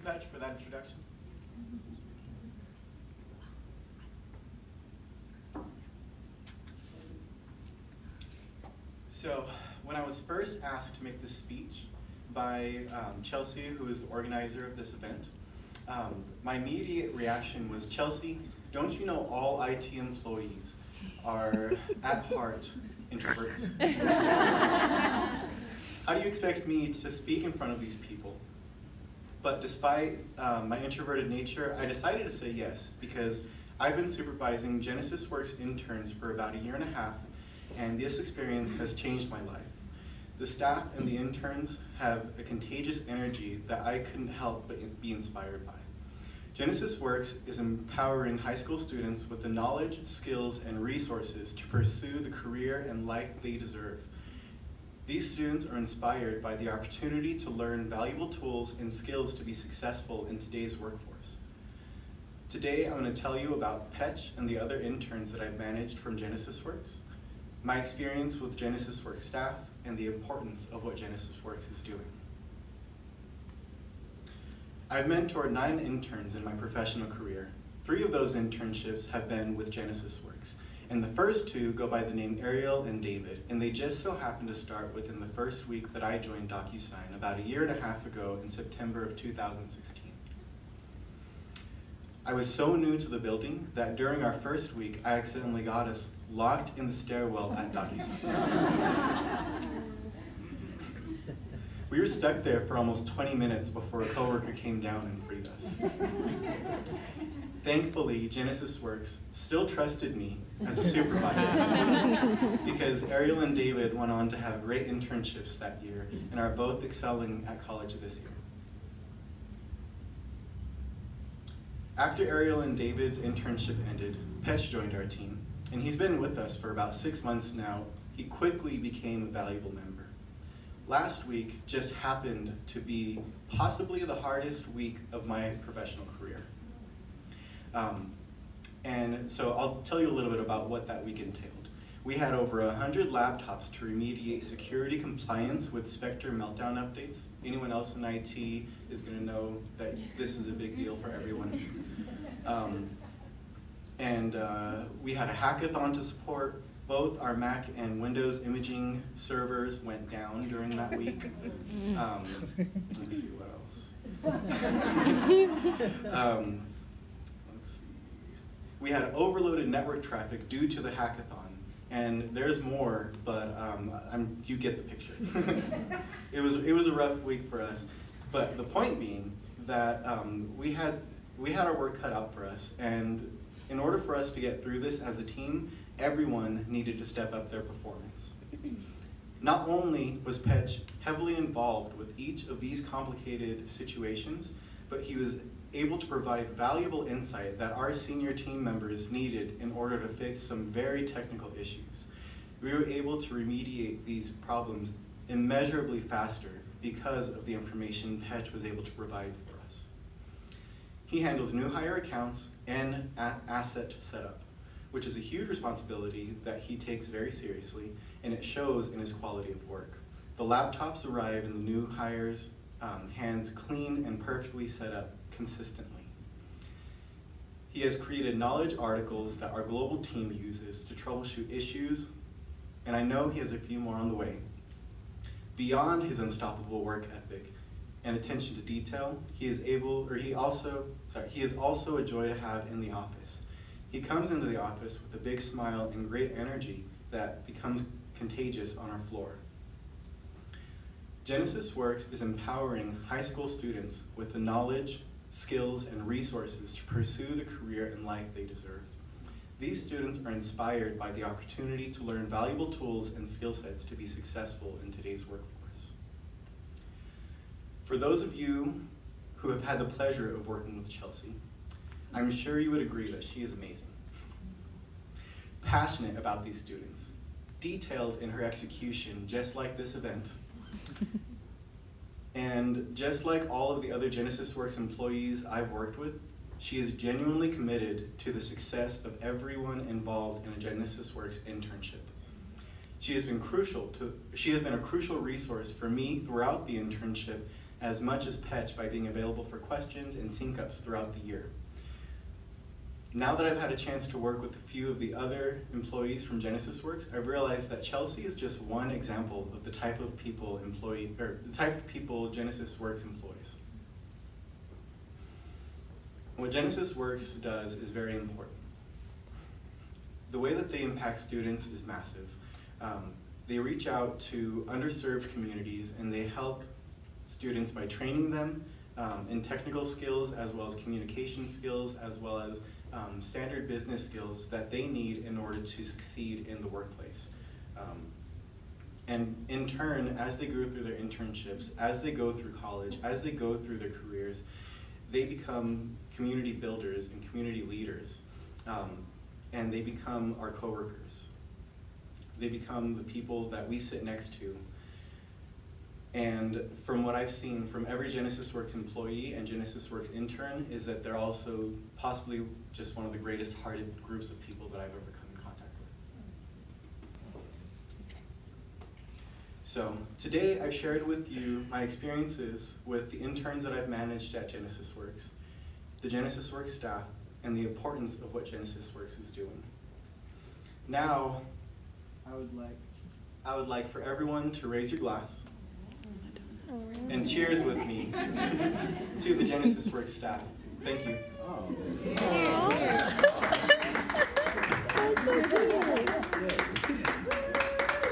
Patch, for that introduction. So, when I was first asked to make this speech by Chelsea, who is the organizer of this event, my immediate reaction was, Chelsea, don't you know all IT employees are, at heart, introverts? How do you expect me to speak in front of these people? But despite my introverted nature, I decided to say yes, because I've been supervising GenesisWorks interns for about 1.5 years, and this experience has changed my life. The staff and the interns have a contagious energy that I couldn't help but be inspired by. GenesisWorks is empowering high school students with the knowledge, skills, and resources to pursue the career and life they deserve. These students are inspired by the opportunity to learn valuable tools and skills to be successful in today's workforce. Today, I'm going to tell you about Petch and the other interns that I've managed from GenesisWorks, my experience with GenesisWorks staff, and the importance of what GenesisWorks is doing. I've mentored 9 interns in my professional career. 3 of those internships have been with GenesisWorks, and the first 2 go by the name Ariel and David, and they just so happened to start within the first week that I joined Docusign about 1.5 years ago in September of 2016. I was so new to the building that during our first week, I accidentally got us locked in the stairwell at Docusign. We were stuck there for almost 20 minutes before a coworker came down and freed us. Thankfully, GenesisWorks still trusted me as a supervisor because Ariel and David went on to have great internships that year and are both excelling at college this year. After Ariel and David's internship ended, Petch joined our team, and he's been with us for about 6 months now. He quickly became a valuable member. Last week just happened to be possibly the hardest week of my professional career. And so I'll tell you a little bit about what that week entailed. We had over 100 laptops to remediate security compliance with Spectre meltdown updates. Anyone else in IT is going to know that this is a big deal for everyone. We had a hackathon to support. Both our Mac and Windows imaging servers went down during that week. Let's see what else. Let's see. We had overloaded network traffic due to the hackathon, and there's more, but you get the picture. It was a rough week for us, but the point being that we had our work cut out for us, and in order for us to get through this as a team, everyone needed to step up their performance. Not only was Petch heavily involved with each of these complicated situations, but he was able to provide valuable insight that our senior team members needed in order to fix some very technical issues. We were able to remediate these problems immeasurably faster because of the information Petch was able to provide for us. He handles new hire accounts and asset setup, which is a huge responsibility that he takes very seriously, and it shows in his quality of work. The laptops arrive in the new hires' hands clean and perfectly set up consistently. He has created knowledge articles that our global team uses to troubleshoot issues, and I know he has a few more on the way. Beyond his unstoppable work ethic and attention to detail, he is also a joy to have in the office. He comes into the office with a big smile and great energy that becomes contagious on our floor. GenesisWorks is empowering high school students with the knowledge, skills, and resources to pursue the career and life they deserve. These students are inspired by the opportunity to learn valuable tools and skill sets to be successful in today's workforce. For those of you who have had the pleasure of working with Chelsea, I'm sure you would agree that she is amazing. Passionate about these students, detailed in her execution, just like this event. And just like all of the other GenesisWorks employees I've worked with, she is genuinely committed to the success of everyone involved in a GenesisWorks internship. She has been a crucial resource for me throughout the internship as much as Petch by being available for questions and sync-ups throughout the year. Now that I've had a chance to work with a few of the other employees from GenesisWorks, I've realized that Chelsea is just one example of the type of people GenesisWorks employs. What GenesisWorks does is very important. The way that they impact students is massive. They reach out to underserved communities and they help students by training them in technical skills as well as communication skills as well as standard business skills that they need in order to succeed in the workplace. And in turn, as they go through their internships, as they go through college, as they go through their careers, they become community builders and community leaders. And they become our coworkers. They become the people that we sit next to. And from what I've seen from every GenesisWorks employee and GenesisWorks intern is that they're also possibly just one of the greatest hearted groups of people that I've ever come in contact with. So today I've shared with you my experiences with the interns that I've managed at GenesisWorks, the GenesisWorks staff, and the importance of what GenesisWorks is doing. Now, I would like for everyone to raise your glass and cheers with me to the GenesisWorks staff. Thank you. Cheers.